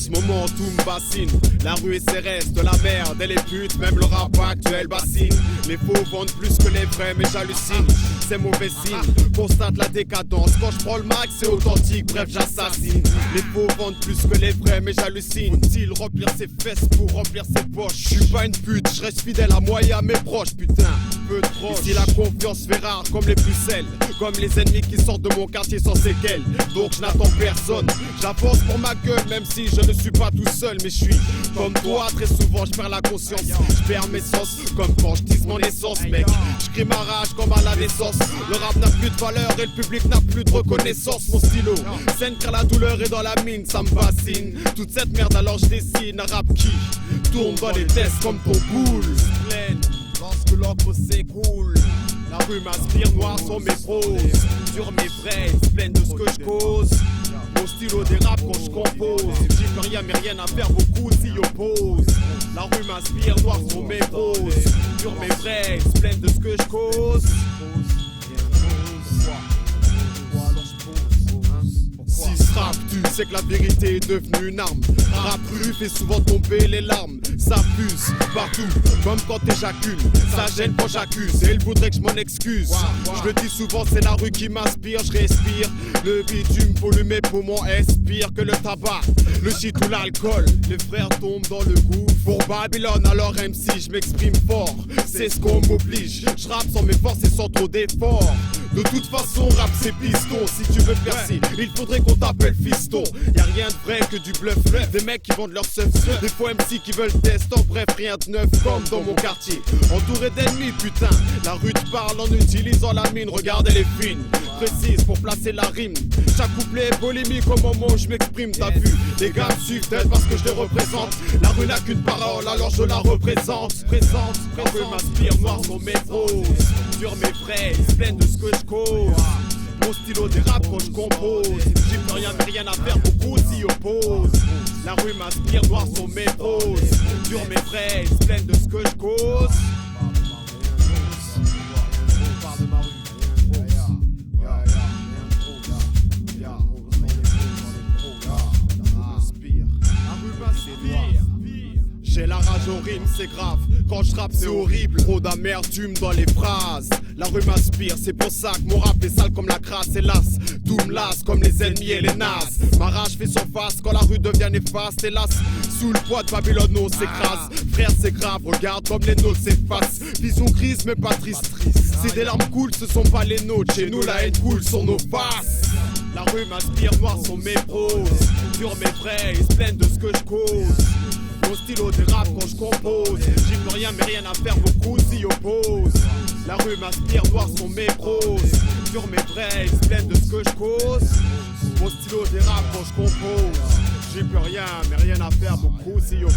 ce moment tout me bassine. La rue et ses restes, de la merde et les putes, même le rap actuel bassine. Les faux vendent plus que les vrais mais j'hallucine. C'est mauvais signe, constate la décadence. Quand je prends le max c'est authentique, bref j'assassine. Les faux vendent plus que les vrais mais j'hallucine. Faut-il remplir ses fesses pour remplir ses poches? Je suis pas une pute, je reste fidèle à moi et à mes proches. Putain, peu de proches. Ici la confiance fait rare comme les pucelles, comme les ennemis qui sortent de mon quartier sans séquelles. Donc je n'attends personne, j'avance pour ma gueule même si je ne suis pas tout seul. Mais je suis comme toi, très souvent je perds la conscience. Je perds mes sens comme quand je dise mon essence mec. Je crie ma rage comme à la naissance. Le rap n'a plus de valeur et le public n'a plus de reconnaissance. Mon stylo scène car la douleur est dans la mine, ça me fascine. Toute cette merde alors je dessine un rap qui tourne dans les tests comme ton boule. Pleine lorsque l'encre s'écoule. La rue m'inspire, noir sont mes proses. Sur mes fraises, pleines de ce que je cause. Mon stylo dérape quand je compose. J'y peux rien mais rien à faire, beaucoup s'y opposent. La rue m'inspire, noir sont mes proses. Sur mes fraises, pleines de ce que je cause. Si ce rap tue, c'est que la vérité est devenue une arme. Rap rue fait souvent tomber les larmes. Ça fuse partout, comme quand t'éjacules. Ça gêne quand j'accuse et il voudrait que je m'en excuse. Je le dis souvent, c'est la rue qui m'inspire. Je respire, le bitume pollue mes poumons. Expire que le tabac, le shit ou l'alcool. Les frères tombent dans le gouffre. Pour Babylone, alors MC, je m'exprime fort. C'est ce qu'on m'oblige. Je rappe sans mes forces et sans trop d'efforts. De toute façon, rap c'est piston. Si tu veux percer, il faudrait qu'on t'appelle fiston. Y'a rien de vrai que du bluff. Des mecs qui vendent leur seuf. Des faux MC qui veulent test. En bref, rien de neuf comme dans mon quartier. Entouré d'ennemis, putain. La rue te parle en utilisant la mine. Regarde, elle est fine, précise pour placer la rime. Chaque couplet est polémique au moment où je m'exprime. T'as vu, les gars me suivent peut-être parce que je les représente. La rue n'a qu'une parole, alors je la représente. La rue m'inspire, noir sur mes proses. Sur mes fraises, pleines de ce que je cause. Mon stylo dérape quand je compose. J'y peux rien mais rien à faire, beaucoup s'y opposent. La rue m'inspire, noir sur mes proses. Sur mes fraises, pleines de ce que je cause. J'ai la rage aux rimes, c'est grave. Quand je rappe, c'est horrible. Trop d'amertume dans les phrases. La rue m'inspire, c'est pour ça que mon rap est sale comme la crasse, hélas. Tout me lasse comme les ennemis et les nazes. Ma rage fait surface quand la rue devient néfaste, hélas. Sous le poids de Babylone, on s'écrase. Frère, c'est grave, regarde comme les nôtres s'effacent. Vision grise, mais pas triste. C'est des larmes cool, ce sont pas les nôtres. Chez nous, la haine coule sur nos faces. La rue m'inspire, noir sont mes proses. Sur mes fraises, pleines de ce que je cause. Mon stylo dérape quand je compose. J'y peux rien mais rien à faire, beaucoup s'y opposent. La rue m'inspire, noir sont mes proses. Sur mes fraises, pleines de ce que je cause. Mon stylo dérape quand je compose. J'y peux rien mais rien à faire, beaucoup s'y opposent.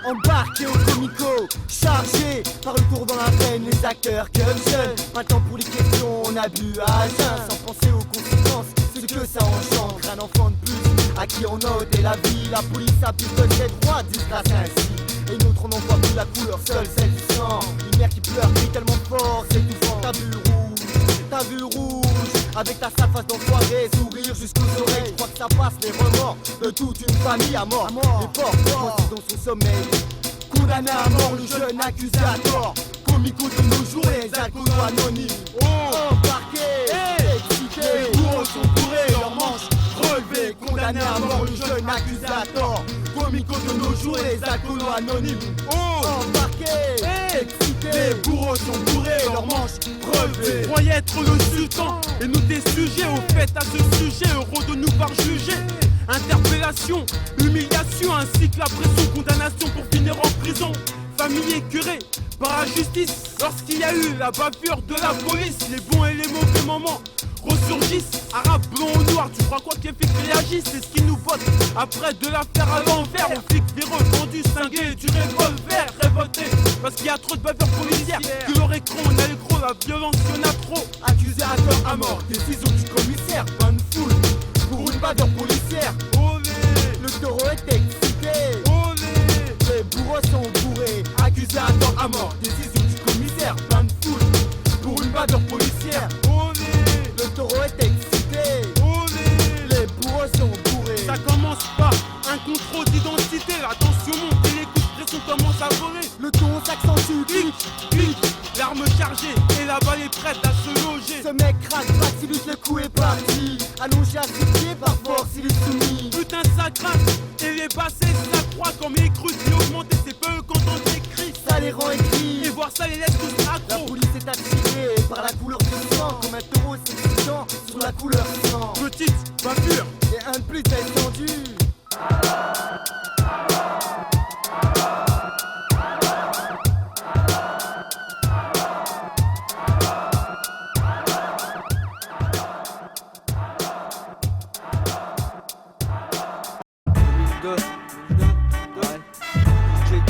Embarqué au comico, chargé par le tour dans la veine, les acteurs comme jeunes. Maintenant pour les questions, on a bu à jeun, sans penser aux conséquences, ce que ça engendre. Un enfant de plus, à qui on ôte et la vie. La police abuse de ses droits, disgrâce ainsi. Et notre on n'en voit plus la couleur, seule celle du sang. Une mère qui pleure, crie tellement fort, c'est étouffant. T'as vu rouge, avec ta sale face d'enfoiré, sourire jusqu'aux oreilles. Je crois que ça passe les remords de toute une famille à mort. Les portes dans son sommeil, condamné à mort, le jeune accusé à tort. Comico de nos jours, les alcools anonymes. Embarqués, excités, les bourreaux sont bourrés, leurs manches relevées. Condamné à mort, le jeune accusé à tort. Comico de nos jours, les alcools anonymes. Embarqués, excités, les bourreaux sont bourrés, leurs manches relevées. Croyais être le sultan et nous des sujets au fait à ce sujet, heureux de nous voir juger. interpellation, humiliation, ainsi que la pression, condamnation pour finir en prison. Famille écœurée par la justice, lorsqu'il y a eu la bavure de la police, les bons et les mauvais moments ressurgissent. Arabes, blancs ou noirs, tu crois quoi que les flics réagissent? C'est ce qui nous botte après de l'affaire à l'envers. Les flics véreux, vendus, cinglés, du revolver, révoltés parce qu'il y a trop de bavures policières. Que leur écran, on a le gros, la violence, y'en a trop. Accusé à tort à mort, décision du commissaire. Bonne foule pour une bavure policière. Olé, Le taureau est excité, olé, les bourreaux sont bourrés. Accusé à tort à mort, décision du commissaire. Bonne foule pour une bavure policière. olé, Le taureau est excité, olé. les bourreaux sont bourrés. Ça commence par un contrôle d'identité, la tension monte et les coups de pression commencent à voler. Le ton s'accentue, Clic, clic, l'arme chargée et la balle est prête à se loger. ce mec craque, Maxilus, le coup est parti. Allongé à ses pieds, par force il est soumis. Putain ça craque et les bassets ça croit quand mes crues qui augmentent et c'est peu quand on écrit. Ça les rend écrits. Et voir ça les laisse tous La accros. police est attirée par la couleur du sang. Comme un taureau s'excitant sur la couleur sang. Petite bavure, Et un de plus descendu.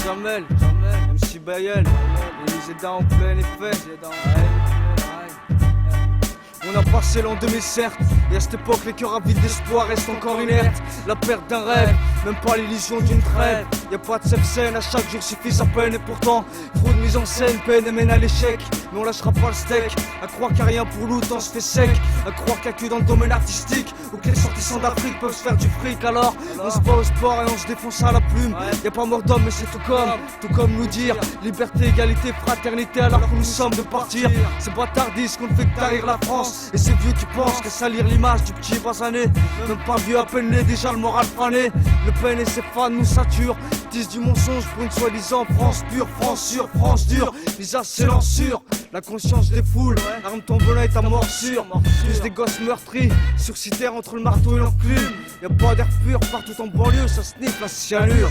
Jamel, MC Bayel, les Zeda en plein effet. On a passé l'an 2000 certes, et à cette époque les cœurs avides d'espoir restent encore inertes. La perte d'un rêve, même pas l'illusion d'une trêve. Y'a pas de safe scène, à chaque jour suffit sa peine. Et pourtant, trop de mise en scène, peine et mène à l'échec. Mais on lâchera pas le steak, à croire qu'il n'y a rien pour nous, on se fait sec. À croire qu'il n'y a que dans le domaine artistique ou que les sortissants d'Afrique peuvent se faire du fric. Alors, on se bat au sport et on se défonce à la plume. Y'a pas mort d'homme mais c'est tout comme nous dire liberté, égalité, fraternité alors que nous sommes de partir. C'est bâtardise qu'on ne fait que tarir la France. Et ces vieux qui pensent qu'à salir l'image du petit basané. Même pas vieux à peine né, déjà le moral fané. Le peine et ses fans nous saturent, disent du mensonge pour une soi-disant France pure, France sûre, France dure. Visage c'est l'ensure, la conscience des foules. Arme ton venin et ta morsure. Plus des gosses meurtris, sur terre entre le marteau et l'enclume. Y'a pas d'air pur partout en banlieue, ça sniffe la cyanure.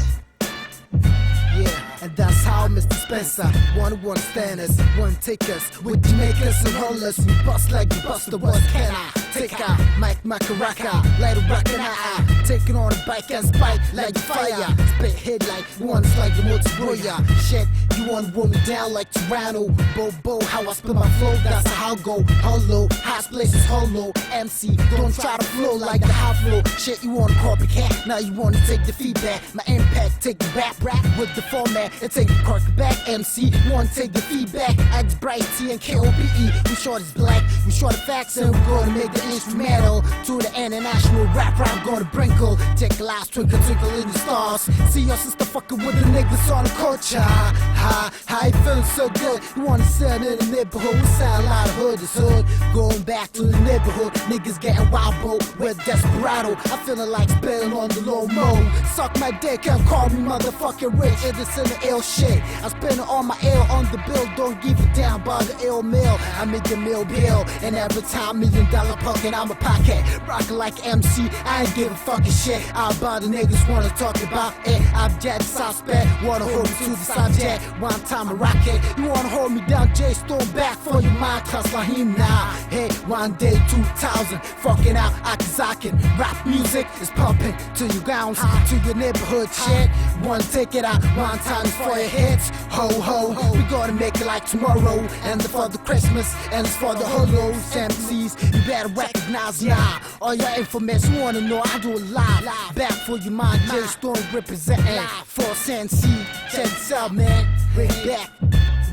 Yeah, and that's how Mr. Spencer one stand us, one take us, with the makers and rollers. We bust like the buster, what can I? Take out Mike Macaraka, light a rock and I taking on a bike and spike like fire. Spit hit like ones like the Motoya. Shit, you wanna roll me down like Tyranno. Bobo, how I spit my flow, that's how I go. Hollow, house places hollow. MC, don't try to flow like the high flow. Shit, you wanna copycat, now you wanna take the feedback. My impact, take the rap with the format and take the cork back. MC, wanna take the feedback. Act bright, T and KOPE. We short as black, we short of facts, and we're gonna make the instrumental to the international rap. I'm gonna brinkle, take a last twinkle, twinkle in the stars. See your sister fucking with the niggas on the culture. How you feeling so good? You wanna sell in the neighborhood? We sell a lot of hood is hood. Going back to the neighborhood, niggas getting wild, bro. With desperado, I'm feeling like spilling on the low mo. Suck my dick and call me motherfucking rich. It is in the ill shit. I spend all my ill on the bill. Don't give a damn about the ill mill. I make the mill bill, and every time $1 million pocket, I'm a pocket. Rockin' like MC, I ain't give a fucking shit. I about the niggas wanna talk about it. I'm dead suspect, wanna hold me to the subject. One time I rock it. You wanna hold me down, J Stone back for your mind, cause like him now. Hey, one day 2000, fucking out Akazakin. Rap music is pumping to your gowns, to your neighborhood shit. Wanna take it out one time for your hits. Ho ho, we gonna make it like tomorrow. And for the Christmas, and it's for the holos, MCs. You better recognize now. All your infamous wanna know I do it live. Back for your mind, J Stone representing for Sensi. Check this out, man. Bring it back.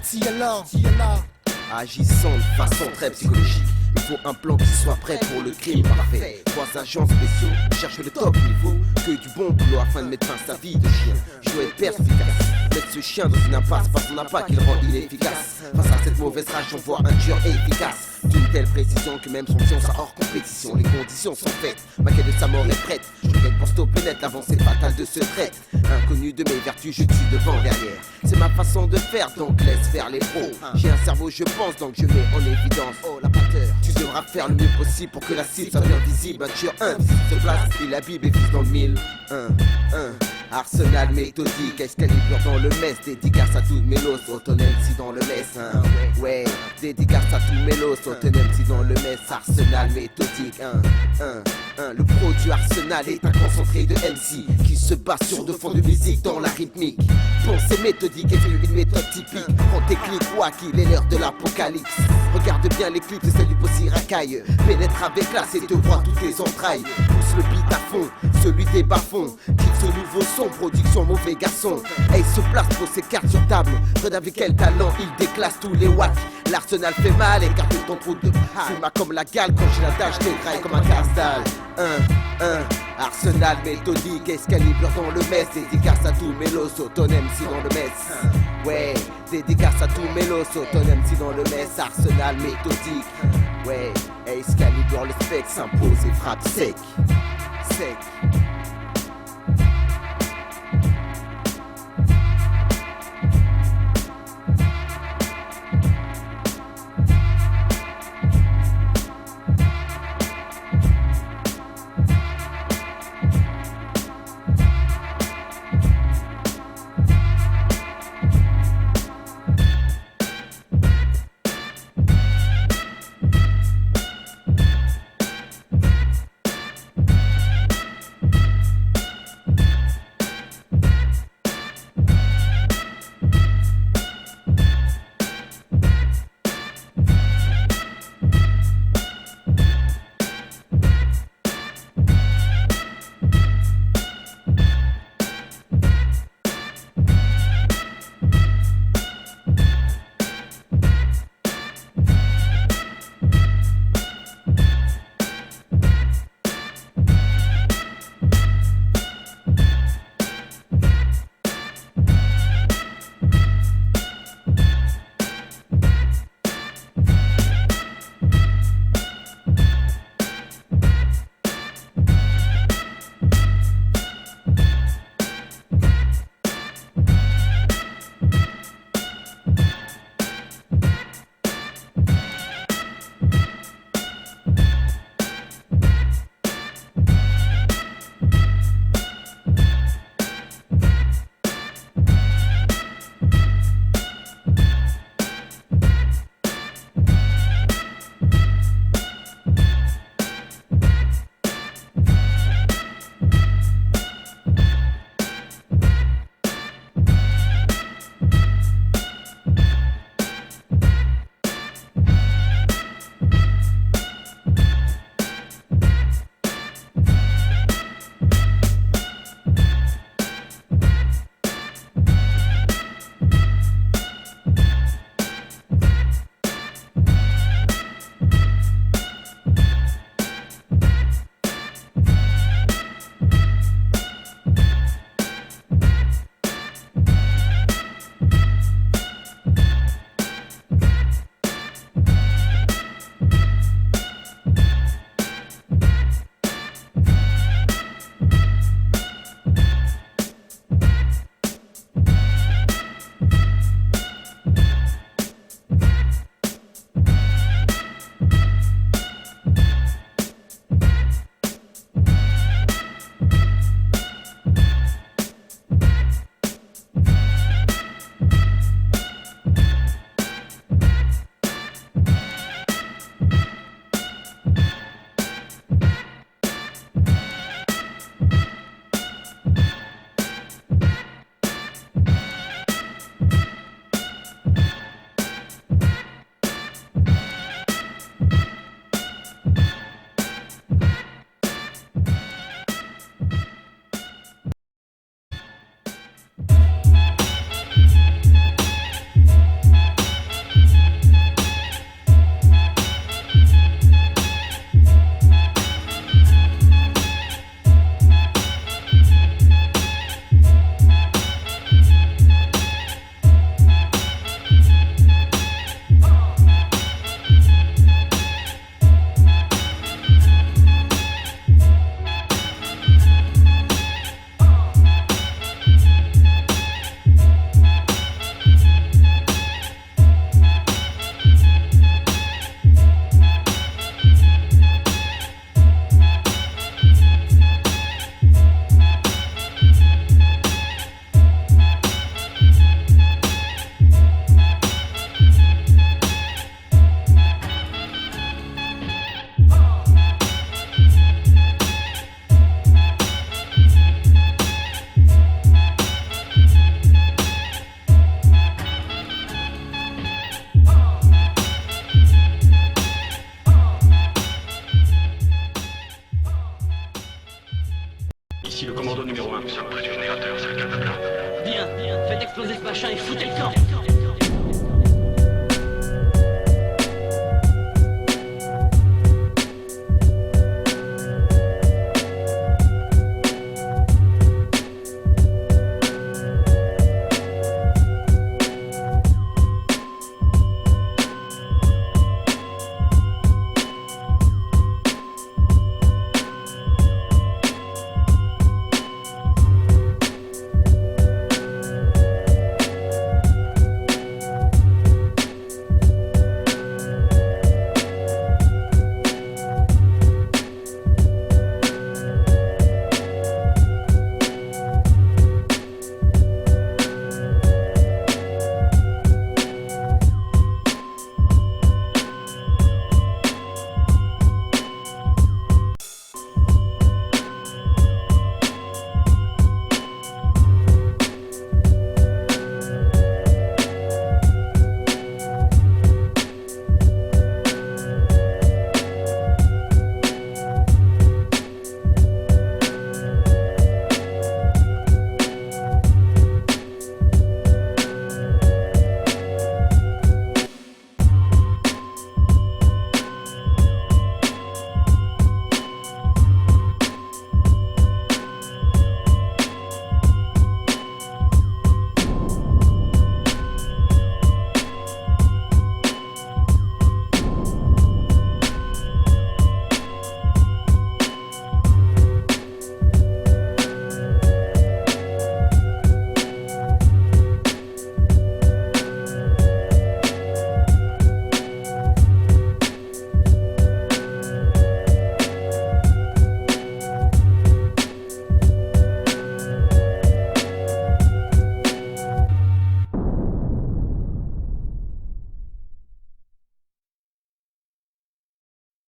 See you long. Agissant de façon très psychologique, il faut un plan qui soit prêt pour le crime parfait. 3 agents spéciaux cherchent le top niveau, que du bon boulot afin de mettre fin à sa vie de chien. Je dois être perspicace, mettre ce chien dans une impasse par son impact qui le rend inefficace. Face à cette cette mauvaise rage, j'envoie un tueur efficace. D'une telle précision que même son pion sera hors compétition. Les conditions sont faites, ma quête de sa mort est prête. Je regrette pour stopper net l'avancée fatale de ce trait. Inconnu de mes vertus, je tue devant derrière. C'est ma façon de faire, donc laisse faire les pros. J'ai un cerveau, je pense, donc je mets en évidence. Oh la pateur, tu devras faire le mieux possible pour que la cible soit bien visible. Un tueur invisible se place, il la Bible et vise dans le mille. Arsenal méthodique, Excalibur dans le mess. Dédicace à tout mélos, autonome si dans le mess. Ouais, dédicace à tout mélos, autonome si dans le mess. Arsenal méthodique, le pro du Arsenal est un concentré de MC qui se base sur deux fonds de musique dans la rythmique. Pensée méthodique et une méthode typique. Prends tes clics, quoi qu'il est l'heure de l'apocalypse. Regarde bien les clips, c'est du possible racaille. Pénètre avec classe et te voit toutes les entrailles. Pousse le beat à fond, celui des bas-fonds. Quitte ce nouveau son, production mauvais garçon. Et il se place pour ses cartes sur table. Regarde avec quel talent, il déclasse tous les watts. L'Arsenal fait mal, écarte ton trou de fume comme la gale quand j'ai la dash, t'es graille comme un casse-dalle. Arsenal méthodique, Excalibur dans le mess. Dédicace à tout mélos, autonome si dans le mess. Ouais, dédicace à tout mélos, autonome si dans le mess. Arsenal méthodique. Ouais, Excalibur le spec s'impose et frappe sec. Sec.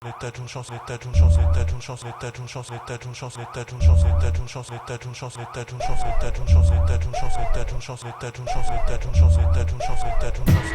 l'état d'une chance, l'état d'une chance, l'état d'une chance, l'état d'une chance, l'état d'une chance, l'état d'une chance, l'état d'une chance, l'état d'une chance, l'état d'une chance, l'état d'une chance, l'état d'une chance, l'état d'une chance, l'état d'une chance, l'état d'une chance, l'état d'une chance, l'état d'une chance.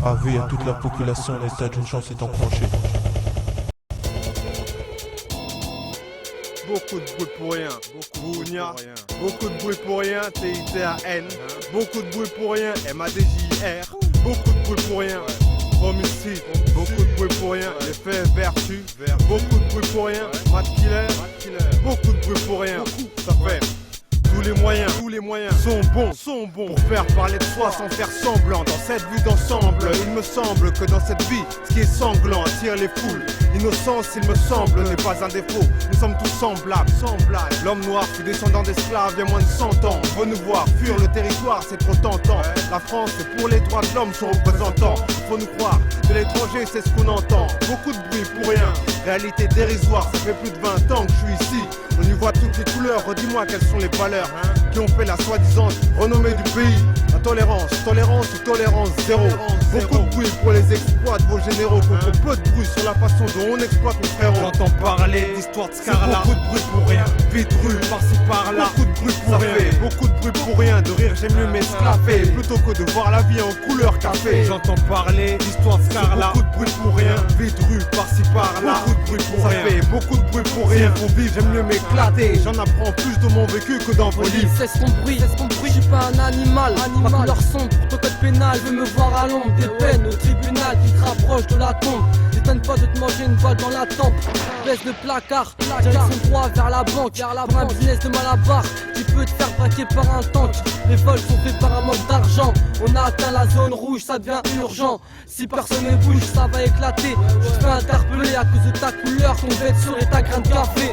Avis à toute la population, l'état d'une chance est enclenché. Beaucoup de bruit pour rien, beaucoup de bruit pour rien, TITAN, beaucoup de bruit pour rien, MADJR, beaucoup de bruit pour rien, homicide, beaucoup de bruit pour rien, l'effet vertu, beaucoup de bruit pour rien, Mad Killer, beaucoup de bruit pour rien, ça fait. Tous les moyens sont bons pour faire parler de soi sans faire semblant. Dans cette vue d'ensemble, il me semble que dans cette vie, ce qui est sanglant attire les foules. L'innocence, il me semble, n'est pas un défaut. Nous sommes tous semblables. L'homme noir fut descendant d'esclaves il y a moins de 100 ans. On veut nous voir fuir le territoire, c'est trop tentant. La France, c'est pour les droits de l'homme, son représentant. Faut nous croire, de l'étranger, c'est ce qu'on entend. Beaucoup de bruit pour rien, réalité dérisoire. Ça fait plus de 20 ans que je suis ici. On y voit toutes les couleurs, redis-moi quelles sont les valeurs qui ont fait la soi-disant renommée du pays. La tolérance ou tolérance zéro. Beaucoup de bruit pour les exploits de vos généraux. Beaucoup peu de bruit sur la façon dont on exploite nos frérots. J'entends parler d'histoire de Scarla. Beaucoup de bruit pour rien, vite rue, par-ci par-là. Beaucoup de bruit pour rien, beaucoup de bruit pour rien. De rire j'aime mieux m'esclaffer plutôt que de voir la vie en couleur café. J'entends parler d'histoire de Scarla. Beaucoup de bruit pour rien, vite rue, par-ci par-là. Beaucoup de bruit pour rien, beaucoup de bruit pour rien. Pour vivre j'aime mieux m'éclater. J'en apprends plus de mon vécu que dans vos livres. Cesse ton bruit, je suis pas un animal. Ma couleur sombre, ton code pénal veut me voir à l'ombre des peines au tribunal qui te rapproche de la tombe. J'étonne pas de te manger une balle dans la tempe. Baisse de placard, direction droit vers la banque. Pour un business de malabar, tu peux te faire braquer par un tank. Les vols sont faits par un manque d'argent. On a atteint la zone rouge, ça devient urgent. Si personne ne bouge, ça va éclater. Je te fais interpeller à cause de ta couleur, ton vêtement et ta graine de café.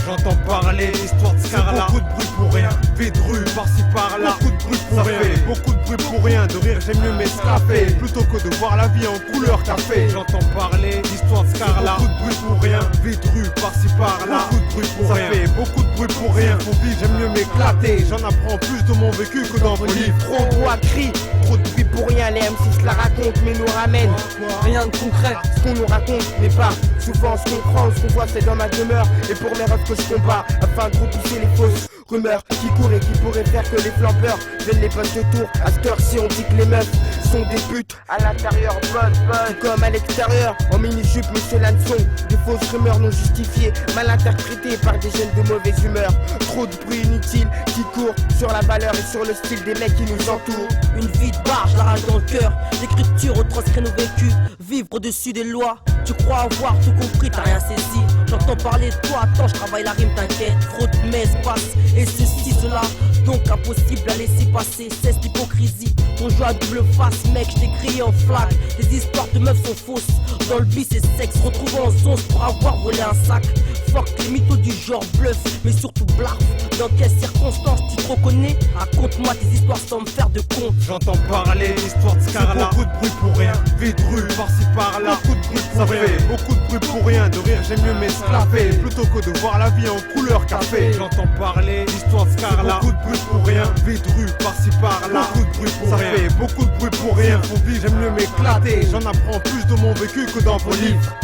J'entends parler d'histoire de Scarla. Beaucoup de bruit pour rien, vide rue, par-ci par-là. Beaucoup de bruit pour rien, beaucoup de bruit pour rien. De rire j'aime mieux m'esclaffer plutôt que de voir la vie en couleur café. J'entends parler d'histoire de Scarla. Beaucoup de bruit pour rien, vide rue, par-ci par-là. Beaucoup de bruit pour rien, beaucoup de bruit pour rien. Pour vivre j'aime mieux m'éclater. J'en apprends plus de mon vécu que dans vos livres. Trop de voix crient, trop de bruit pour rien. Les M6 la racontent mais nous ramènent Rien de concret, ce qu'on nous raconte mais pas souvent ce qu'on croit ou ce qu'on voit c'est dans ma demeure. Et pour mes rêves que je combat afin de repousser les fausses rumeurs qui courent et qui pourraient faire que les flampeurs viennent les postes de tour. À cette heure-ci on dit que les meufs sont des putes à l'intérieur, bonne comme à l'extérieur. En mini-jupe, monsieur Lanson, des fausses rumeurs non justifiées, mal interprétées par des jeunes de mauvaise humeur. Trop de bruit inutile qui court sur la valeur et sur le style des mecs qui nous entourent. une vie de barge, la rage dans le cœur. L'écriture retranscrit nos vécus, vivre au-dessus des lois. Tu crois avoir tout compris, t'as rien saisi. J'entends parler de toi, attends, je travaille la rime, t'inquiète. Trop de messe passe, et ceci, cela. Donc impossible à laisser passer, cesse l'hypocrisie. On joue à double face, mec, je t'ai crié en flaque. Les histoires de meufs sont fausses. Dans le bis et sexe, retrouvant en sauce pour avoir volé un sac. Fuck les mythos du genre bluff, mais surtout blaf. Dans quelles circonstances tu te reconnais? Raconte-moi tes histoires sans me faire de compte. J'entends parler l'histoire de Scarla. Beaucoup de bruit pour rien, vide rue, par-ci par-là. Beaucoup de bruit pour rien, beaucoup de bruit pour rien. De rire j'aime mieux m'esclaffer plutôt que de voir la vie en couleur café. J'entends parler l'histoire de Scarla. Beaucoup de bruit pour rien, vide rue, par-ci par-là. Beaucoup de bruit pour rien, beaucoup de bruit pour rien. Pour vivre j'aime mieux m'éclater. J'en apprends plus de mon vécu que dans vos livres.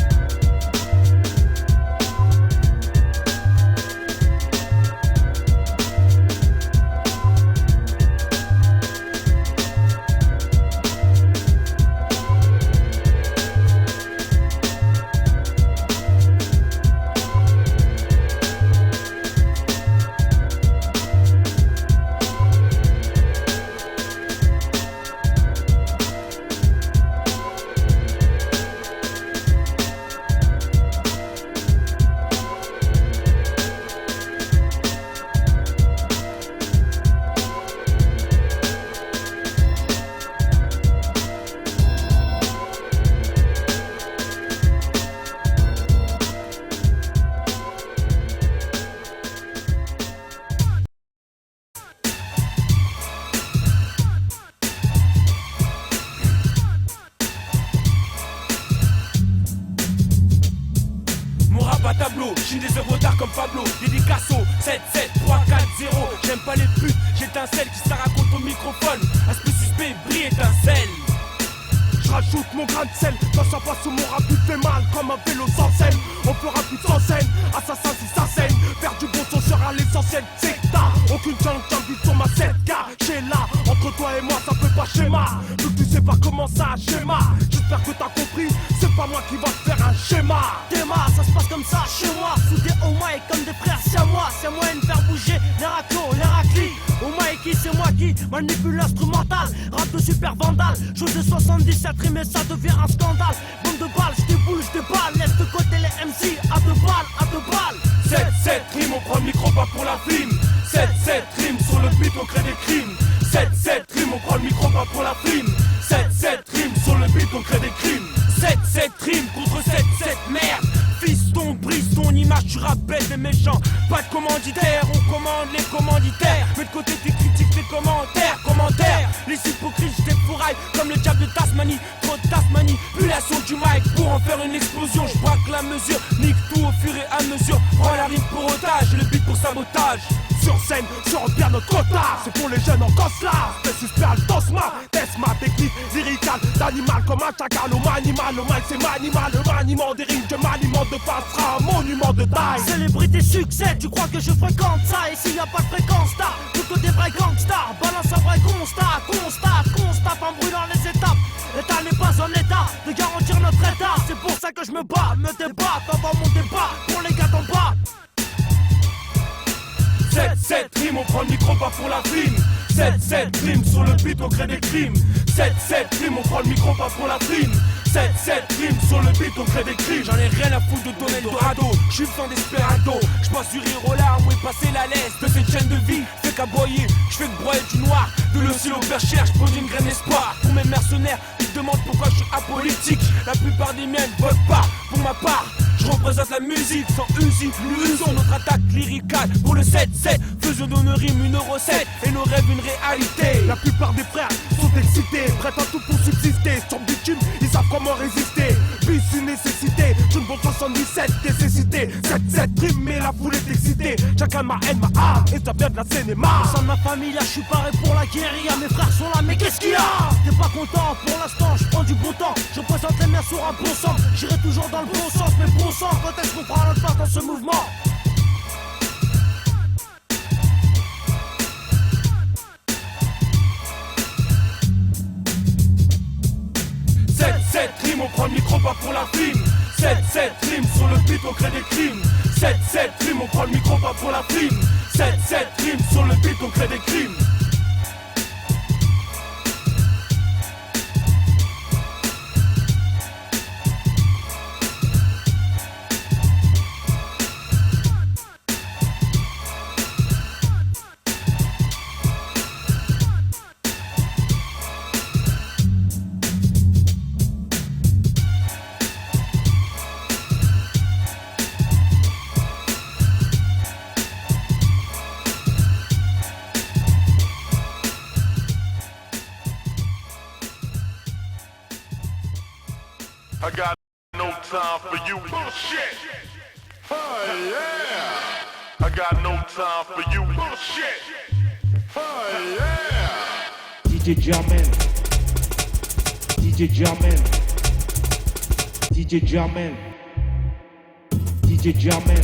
tableau, j'suis des œuvres d'art comme Pablo. Dédicasso, 7, 7, 3, 4, 0. J'aime pas les putes, j'étincelle qui se raconte au microphone. Aspect suspect, brille étincelle. J'rajoute mon grain de sel, dans sa face où mon rap lui fait mal comme un vélo sans scène. On fera plus sans scène, assassin si ça saigne. Faire du bon son sera l'essentiel, c'est que t'as aucune chance d'envie sur ma 7K. J'ai là, entre toi et moi ça fait pas schéma. Donc tu sais pas comment ça schéma. J'espère que t'as compris, c'est pas moi qui va te faire un schéma. Théma, ça se passe comme ça chez moi. Soudés au mic comme des frères, c'est à moi. C'est moyen de faire bouger les raclos, les raclis. Au mic, c'est moi qui manipule l'instrumental. Rap de super vandale, chose de 77 rimes et ça devient un scandale. Bombe de balles, j'déboule, j'déballe. Laisse de côté les MC, à deux balles, à deux balles. 7, 7 rimes, on prend le micro pas pour la film. 7, 7 rimes, sur le beat on crée des crimes. 7, 7 rimes, on prend le micro pas pour la film. 7, 7 rimes, sur le beat on crée des crimes. 7, 7 rimes contre 7, 7 merde. Fiston, brise ton image, tu rappelles des méchants. Pas de commanditaire, on commande les commanditaires. Mets de côté tes critiques, tes commentaires. Les hypocrites, je défouraille comme le diable de Tasmanie. Trop de manipulation du mic pour en faire une explosion. Je braque la mesure, nique tout au fur et à mesure. Prends la rime pour otage, le beat pour sabotage. Sur scène, sort bien notre quota. C'est pour les jeunes en cosla. Fais suspect le tosma. Teste ma technique lyricale d'animal comme un chacal. Au manimal, le mic c'est manimal. Le maniement des rimes, je maniement de face sera un monument de taille. Célébrité succès, tu crois que je fréquente ça? Et s'il y a pas de fréquence star, plutôt des vrais gangsters. Balance un vrai constat, en brûlant les étapes. L'état n'est pas en état de garantir notre état. C'est pour ça que je me bats, me débat avant mon débat pour les gars d'en bas. 7, 7 rimes, on prend le micro pas pour la film. 7, 7 rimes, sur le beat on crée des crimes. 7, 7 rimes, on prend le micro pas pour la film. 7, 7 rimes, sur le beat on crée des crimes. J'en ai rien à foutre de donner le dorado. J'suis le sang d'Esperado. J'passe du rire au larmes, où est passé la laisse de cette chaîne de vie. Fait qu'aboyer, j'fais que broyer du noir. De l'oscille au perchère, j'pose une graine d'espoir. Pour mes mercenaires, ils se demandent pourquoi je suis apolitique. La plupart des miennes votent pas pour ma part. Je représente la musique sans usine, nous usons notre attaque lyricale. Pour le 7-7, faisons de nos rimes une recette et nos rêves une réalité. La plupart des frères sont excités, prêts à tout pour subsister. Sur bitume, ils savent comment résister. Bis une nécessité, je ne vaux 77 nécessité. 7-7 rimes, mais la foule est excitée. Chacun ma haine, ma âme, et ça vient de la cinéma. Au sein de ma famille, là, je suis paré pour la guérilla. Mes frères sont là, mais qu'est-ce qu'il y a? T'es pas content, pour l'instant, je prends du bon temps. Je représente les miens sur un bon sens. J'irai toujours dans le bon sens, mais bon sang, quand est-ce qu'on fera notre part dans ce mouvement? Rimes, on prend le micro pas pour la film. 7-7 rimes, sur le beat on crée des crimes. 7-7 rimes, on prend le micro pas pour la film. 7-7 rimes, sur le beat on crée des crimes. I got no time for you. Bullshit. Oh yeah. I got no time for you. Bullshit. Oh yeah. DJ Jamel. DJ Jamel. DJ Jamel. DJ Jamel.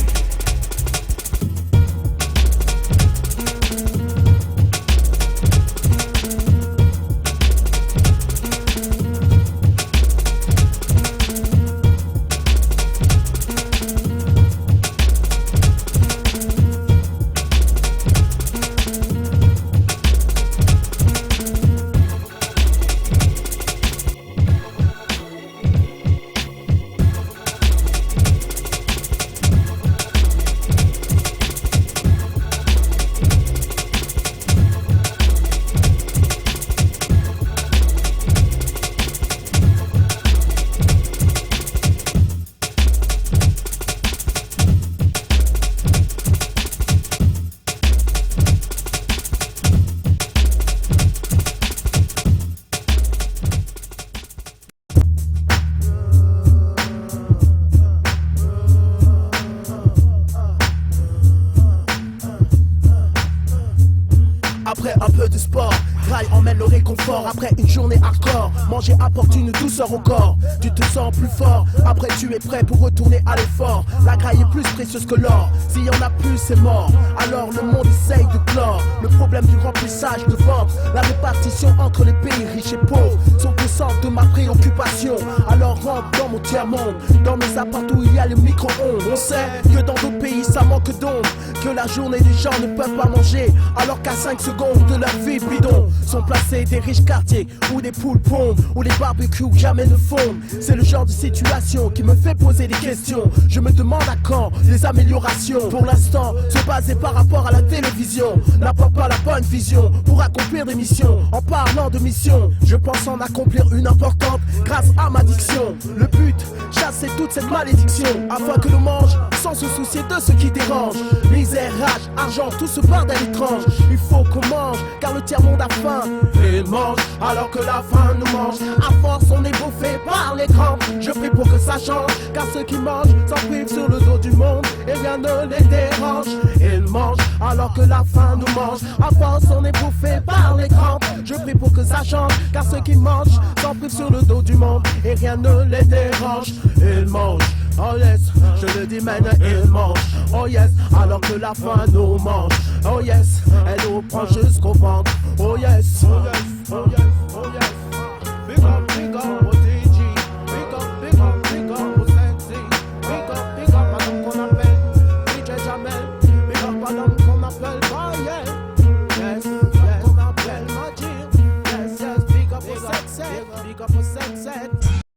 réconfort après une journée hardcore. Manger apporte une douceur au corps. Tu te sens plus fort, après tu es prêt pour retourner à l'effort. La graille est plus précieuse que l'or. S'il y en a plus, c'est mort. Alors le monde essaye de clore le problème du remplissage de ventre. La répartition entre les pays riches et pauvres sont au centre de ma préoccupation. Alors rentre dans mon tiers-monde, dans mes appartements où il y a les micro-ondes. On sait que dans d'autres pays ça manque d'ombre, que la journée les gens ne peuvent pas manger, alors qu'à 5 secondes de leur vie bidon sont placés des riches quartiers où des poules pondent, où les barbecues jamais ne fondent. C'est le genre de situation qui me fait poser des questions. Je me demande à quand les améliorations. Pour l'instant, se baser par rapport à la télévision n'apporte pas la bonne vision pour accomplir des missions. En parlant de mission, je pense en accomplir une importante grâce à ma diction. Le but, chasser toute cette malédiction afin que l'on mange sans se soucier de ce qui dérange. Misère, rage, argent, tout ce bordel étrange. Il faut qu'on mange car le tiers-monde a faim et il mange alors que la faim nous mange. À force on est bouffé par les grands. Je prie pour que ça change car ceux qui mangent s'en privent sur le dos du monde et rien ne les dérange. Ils mangent alors que la faim nous mange. À force on est bouffé par les grands. Je prie pour que ça change car ceux qui mangent s'en privent sur le dos du monde et rien ne les dérange. Ils mangent, oh yes, je le dis maintenant, ils mangent, oh yes, alors que la faim nous mange, oh yes, elle nous prend jusqu'au ventre, oh yes, oh yes, oh yes.